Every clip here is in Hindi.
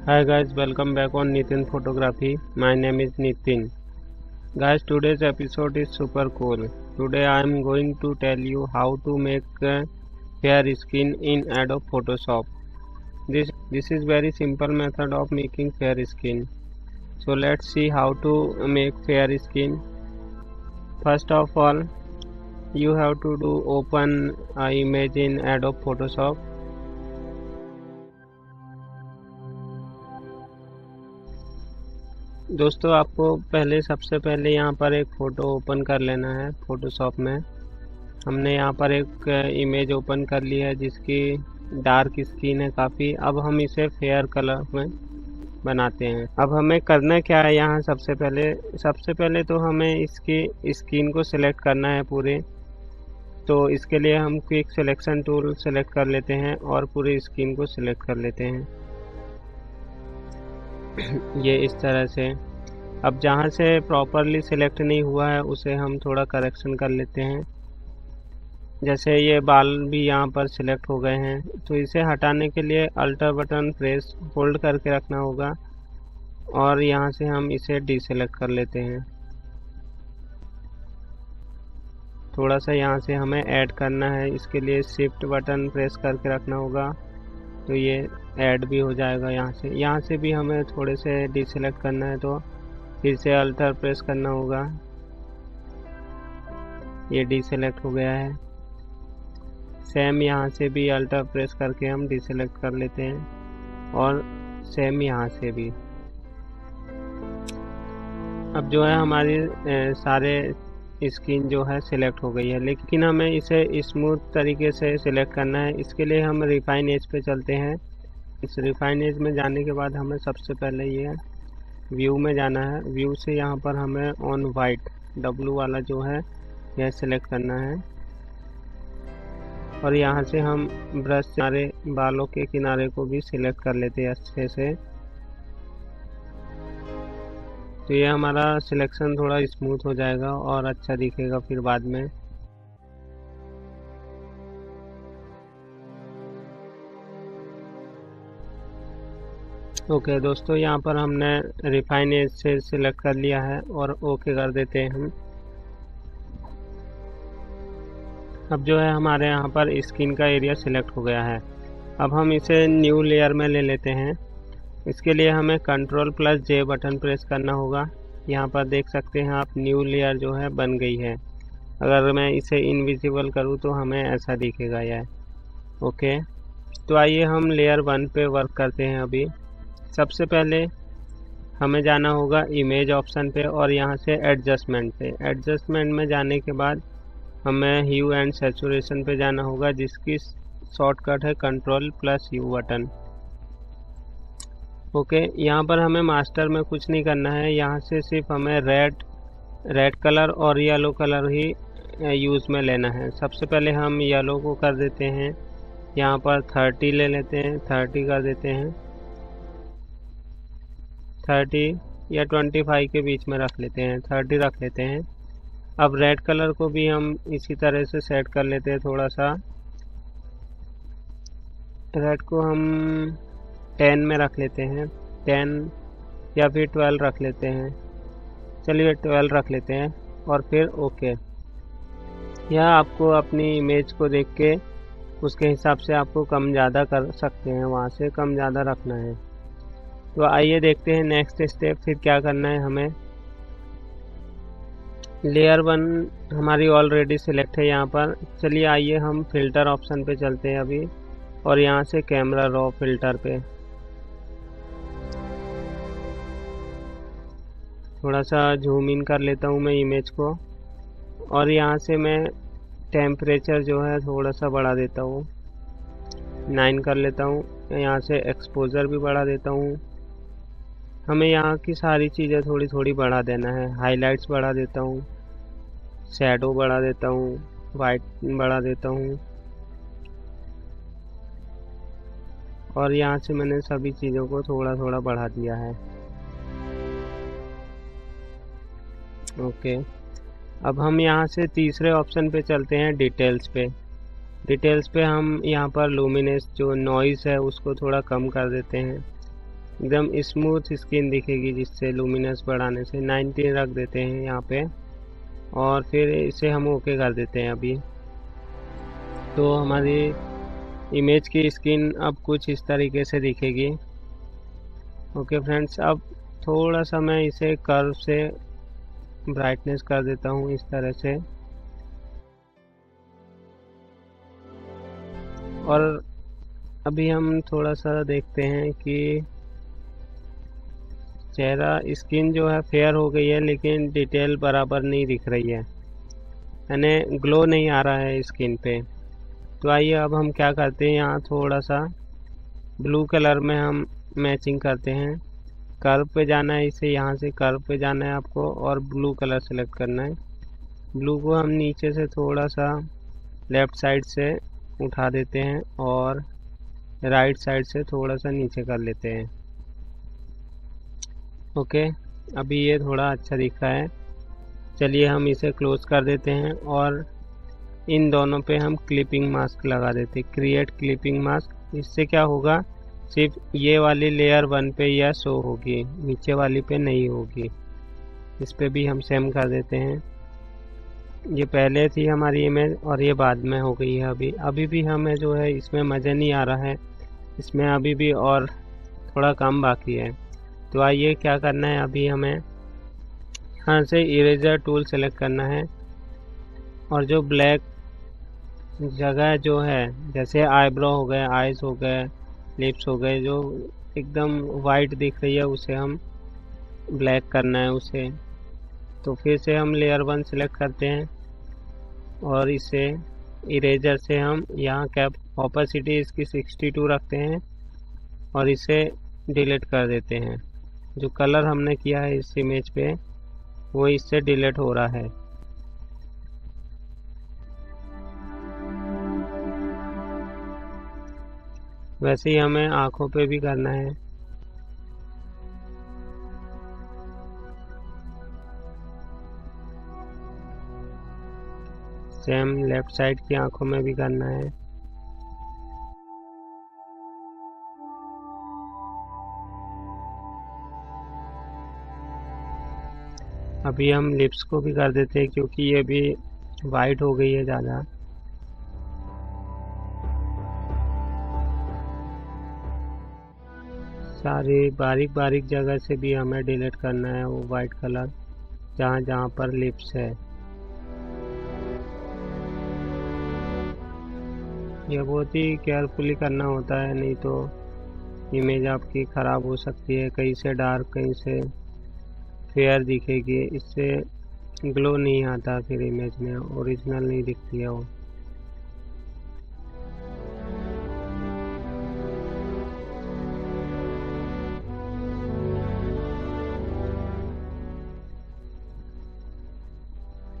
Hi guys, welcome back on Nitin Photography. My name is Nitin. Guys, today's episode is super cool. Today I am going to tell you how to make fair skin in Adobe Photoshop. This is very simple method of making fair skin. So let's see how to make fair skin. First of all, you have to open an image in Adobe Photoshop. दोस्तों आपको सबसे पहले यहाँ पर एक फ़ोटो ओपन कर लेना है फ़ोटोशॉप में। हमने यहाँ पर एक इमेज ओपन कर ली है जिसकी डार्क स्किन है काफ़ी। अब हम इसे फेयर कलर में बनाते हैं। अब हमें करना क्या है, यहाँ सबसे पहले तो हमें इसकी स्किन को सिलेक्ट करना है पूरे। तो इसके लिए हम क्विक सिलेक्शन टूल सेलेक्ट कर लेते हैं और पूरी स्किन को सिलेक्ट कर लेते हैं ये इस तरह से। अब जहाँ से प्रॉपरली सिलेक्ट नहीं हुआ है उसे हम थोड़ा करेक्शन कर लेते हैं। जैसे ये बाल भी यहाँ पर सिलेक्ट हो गए हैं, तो इसे हटाने के लिए अल्टर बटन प्रेस होल्ड करके रखना होगा और यहाँ से हम इसे डीसेलेक्ट कर लेते हैं। थोड़ा सा यहाँ से हमें ऐड करना है, इसके लिए शिफ्ट बटन प्रेस करके रखना होगा, तो ये ऐड भी हो जाएगा। यहाँ से भी हमें थोड़े से डीसेलेक्ट करना है, तो फिर से अल्टर प्रेस करना होगा। ये डीसेलेक्ट हो गया है। सेम यहाँ से भी अल्टर प्रेस करके हम डीसेलेक्ट कर लेते हैं और सेम यहाँ से भी। अब जो है हमारी सारे स्किन जो है सिलेक्ट हो गई है, लेकिन हमें इसे स्मूथ तरीके से सिलेक्ट करना है। इसके लिए हम रिफाइन एज पे चलते हैं। इस रिफाइन एज में जाने के बाद हमें सबसे पहले ये व्यू में जाना है। व्यू से यहाँ पर हमें ऑन वाइट W वाला जो है यह सिलेक्ट करना है और यहाँ से हम ब्रश से हमारे बालों के किनारे को भी सिलेक्ट कर लेते हैं अच्छे से। तो ये हमारा सिलेक्शन थोड़ा स्मूथ हो जाएगा और अच्छा दिखेगा फिर बाद में। ओके दोस्तों, यहाँ पर हमने रिफाइन एज से सिलेक्ट कर लिया है और ओके कर देते हैं हम। अब जो है हमारे यहाँ पर स्किन का एरिया सिलेक्ट हो गया है। अब हम इसे न्यू लेयर में ले लेते हैं। इसके लिए हमें Ctrl+J बटन प्रेस करना होगा। यहाँ पर देख सकते हैं आप, न्यू लेयर जो है बन गई है। अगर मैं इसे इनविजिबल करूँ तो हमें ऐसा दिखेगा यह। ओके, तो आइए हम लेयर 1 पे वर्क करते हैं। अभी सबसे पहले हमें जाना होगा इमेज ऑप्शन पे और यहाँ से एडजस्टमेंट पे। एडजस्टमेंट में जाने के बाद हमें ह्यू एंड सैचुरेशन पे जाना होगा, जिसकी शॉर्टकट है Ctrl+U बटन। ओके, यहाँ पर हमें मास्टर में कुछ नहीं करना है। यहाँ से सिर्फ हमें रेड कलर और येलो कलर ही यूज़ में लेना है। सबसे पहले हम येलो को कर देते हैं, यहाँ पर 30 ले लेते हैं, 30 कर देते हैं, 30 या 25 के बीच में रख लेते हैं, 30 रख लेते हैं। अब रेड कलर को भी हम इसी तरह से सेट कर लेते हैं। थोड़ा सा रेड को हम 10 में रख लेते हैं, 10 या फिर 12 रख लेते हैं। चलिए 12 रख लेते हैं और फिर ओके। यह आपको अपनी इमेज को देख के उसके हिसाब से आपको कम ज़्यादा कर सकते हैं, वहाँ से कम ज़्यादा रखना है। तो आइए देखते हैं नेक्स्ट स्टेप फिर क्या करना है हमें। लेयर 1 हमारी ऑलरेडी सिलेक्ट है यहाँ पर। चलिए आइए हम फिल्टर ऑप्शन पे चलते हैं अभी और यहाँ से कैमरा रॉ फिल्टर पे थोड़ा सा जूम इन कर लेता हूँ मैं इमेज को और यहाँ से मैं टेम्परेचर जो है थोड़ा सा बढ़ा देता हूँ, 9 कर लेता हूँ। यहाँ से एक्सपोजर भी बढ़ा देता हूँ। हमें यहाँ की सारी चीज़ें थोड़ी थोड़ी बढ़ा देना है। हाइलाइट्स बढ़ा देता हूँ, शैडो बढ़ा देता हूँ, वाइट बढ़ा देता हूँ और यहाँ से मैंने सभी चीज़ों को थोड़ा थोड़ा बढ़ा दिया है। ओके, अब हम यहाँ से तीसरे ऑप्शन पे चलते हैं, डिटेल्स पे। डिटेल्स पे हम यहाँ पर लुमिनेंस जो नॉइज़ है उसको थोड़ा कम कर देते हैं। एकदम स्मूथ स्किन दिखेगी, जिससे लुमिनस बढ़ाने से 19 रख देते हैं यहाँ पे, और फिर इसे हम ओके कर देते हैं अभी। तो हमारी इमेज की स्किन अब कुछ इस तरीके से दिखेगी। ओके फ्रेंड्स, अब थोड़ा सा मैं इसे कर्व से ब्राइटनेस कर देता हूँ इस तरह से, और अभी हम थोड़ा सा देखते हैं कि चेहरा स्किन जो है फेयर हो गई है, लेकिन डिटेल बराबर नहीं दिख रही है, यानी ग्लो नहीं आ रहा है स्किन पे। तो आइए अब हम क्या करते हैं, यहाँ थोड़ा सा ब्लू कलर में हम मैचिंग करते हैं। कर्व पे जाना है, इसे यहाँ से कर्व पे जाना है आपको, और ब्लू कलर सेलेक्ट करना है। ब्लू को हम नीचे से थोड़ा सा लेफ़्ट साइड से उठा देते हैं और राइट साइड से थोड़ा सा नीचे कर लेते हैं। ओके, अभी ये थोड़ा अच्छा दिख रहा है। चलिए हम इसे क्लोज कर देते हैं, और इन दोनों पे हम क्लिपिंग मास्क लगा देते हैं, क्रिएट क्लिपिंग मास्क। इससे क्या होगा, सिर्फ ये वाली लेयर 1 पे यह शो होगी, नीचे वाली पे नहीं होगी। इस पे भी हम सेम कर देते हैं। ये पहले थी हमारी इमेज और ये बाद में हो गई है। अभी भी हमें जो है इसमें मज़ा नहीं आ रहा है, इसमें अभी भी और थोड़ा काम बाकी है। तो आइए क्या करना है, अभी हमें यहाँ से इरेजर टूल सेलेक्ट करना है, और जो ब्लैक जगह जो है, जैसे आईब्रो हो गए, आइज़ हो गए, लिप्स हो गए, जो एकदम वाइट दिख रही है उसे हम ब्लैक करना है उसे। तो फिर से हम लेयर 1 सेलेक्ट करते हैं, और इसे इरेजर से हम यहाँ कैप ऑपेसिटी इसकी 62 रखते हैं, और इसे डिलीट कर देते हैं। जो कलर हमने किया है इस इमेज पे वो इससे डिलीट हो रहा है। वैसे ही हमें आँखों पे भी करना है। सेम लेफ्ट साइड की आँखों में भी करना है। अभी हम लिप्स को भी कर देते हैं, क्योंकि ये भी वाइट हो गई है ज़्यादा। सारी बारीक बारीक जगह से भी हमें डिलीट करना है वो वाइट कलर, जहाँ जहाँ पर लिप्स है। यह बहुत ही केयरफुली करना होता है, नहीं तो इमेज आपकी ख़राब हो सकती है। कहीं से डार्क, कहीं से फेयर दिखेगी, इससे ग्लो नहीं आता, फिर इमेज में ओरिजिनल नहीं दिखती है वो।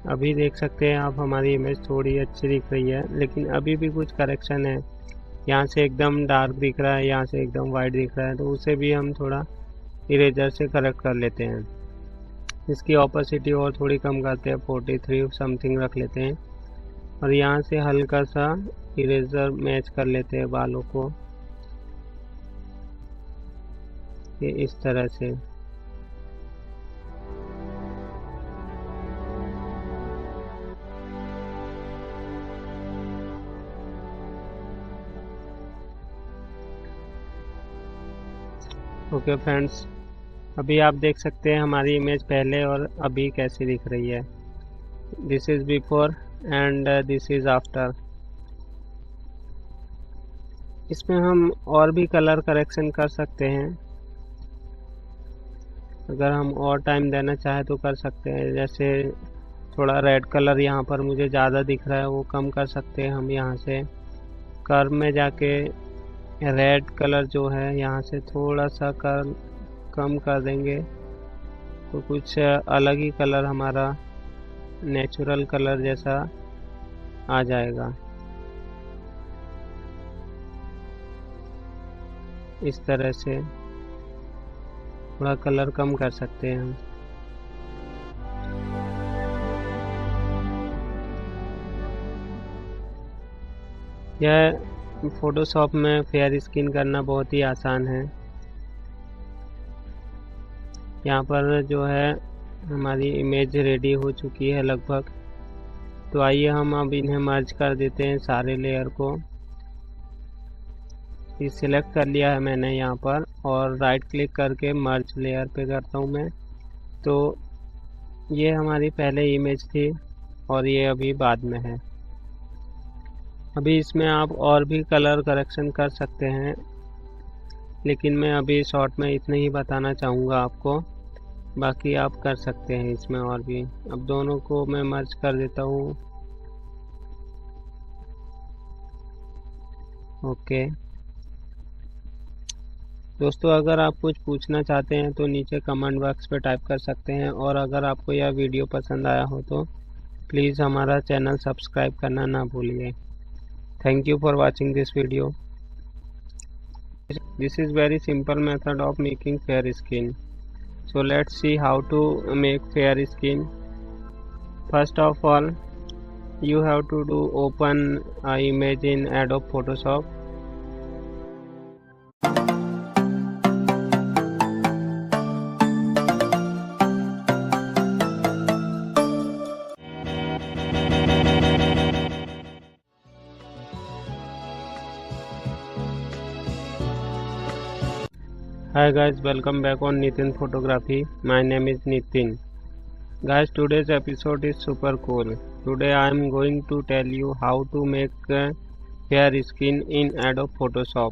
अभी देख सकते हैं आप, हमारी इमेज थोड़ी अच्छी दिख रही है, लेकिन अभी भी कुछ करेक्शन है। यहाँ से एकदम डार्क दिख रहा है, यहाँ से एकदम वाइट दिख रहा है, तो उसे भी हम थोड़ा इरेजर से करेक्ट कर लेते हैं। इसकी ऑपोसिटी और थोड़ी कम करते हैं, 43 समथिंग रख लेते हैं, और यहाँ से हल्का सा इरेजर मैच कर लेते हैं बालों को, ये इस तरह से। ओके फ्रेंड्स, अभी आप देख सकते हैं हमारी इमेज पहले और अभी कैसी दिख रही है। This is before and this is after. इसमें हम और भी कलर करेक्शन कर सकते हैं, अगर हम और टाइम देना चाहे तो कर सकते हैं। जैसे थोड़ा रेड कलर यहाँ पर मुझे ज़्यादा दिख रहा है, वो कम कर सकते हैं हम। यहाँ से कर्व में जाके रेड कलर जो है यहाँ से थोड़ा सा कम कर देंगे, तो कुछ अलग ही कलर हमारा नेचुरल कलर जैसा आ जाएगा। इस तरह से थोड़ा कलर कम कर सकते हैं हम। यह फ़ोटोशॉप में फेयर स्किन करना बहुत ही आसान है। यहाँ पर जो है हमारी इमेज रेडी हो चुकी है लगभग। तो आइए हम अब इन्हें मर्ज कर देते हैं सारे लेयर को। ये सिलेक्ट कर लिया है मैंने यहाँ पर, और राइट क्लिक करके मर्ज लेयर पे करता हूँ मैं। तो ये हमारी पहले इमेज थी और ये अभी बाद में है। अभी इसमें आप और भी कलर करेक्शन कर सकते हैं, लेकिन मैं अभी शॉर्ट में इतना ही बताना चाहूँगा आपको। बाकी आप कर सकते हैं इसमें और भी। अब दोनों को मैं मर्ज कर देता हूँ। ओके दोस्तों, अगर आप कुछ पूछना चाहते हैं तो नीचे कमेंट बॉक्स पे टाइप कर सकते हैं, और अगर आपको यह वीडियो पसंद आया हो तो प्लीज़ हमारा चैनल सब्सक्राइब करना ना भूलिए। Thank you for watching this video. This is very simple method of making fair skin. So let's see how to make fair skin. First of all, you have to open an image in Adobe Photoshop. Hi guys, welcome back on Nitin Photography. My name is Nitin. Guys, today's episode is super cool. Today I am going to tell you how to make fair skin in Adobe Photoshop.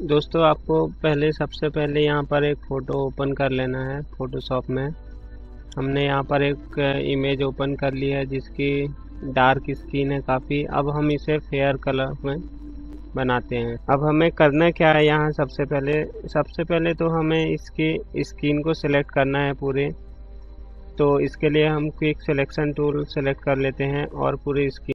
दोस्तों, आपको सबसे पहले यहाँ पर एक फ़ोटो ओपन कर लेना है फोटोशॉप में। हमने यहाँ पर एक इमेज ओपन कर ली है जिसकी डार्क स्किन है काफ़ी। अब हम इसे फेयर कलर में बनाते हैं। अब हमें करना क्या है, यहाँ सबसे पहले तो हमें इसकी स्किन को सिलेक्ट करना है पूरे। तो इसके लिए हम क्विक सिलेक्शन टूल सेलेक्ट कर लेते हैं और पूरी स्किन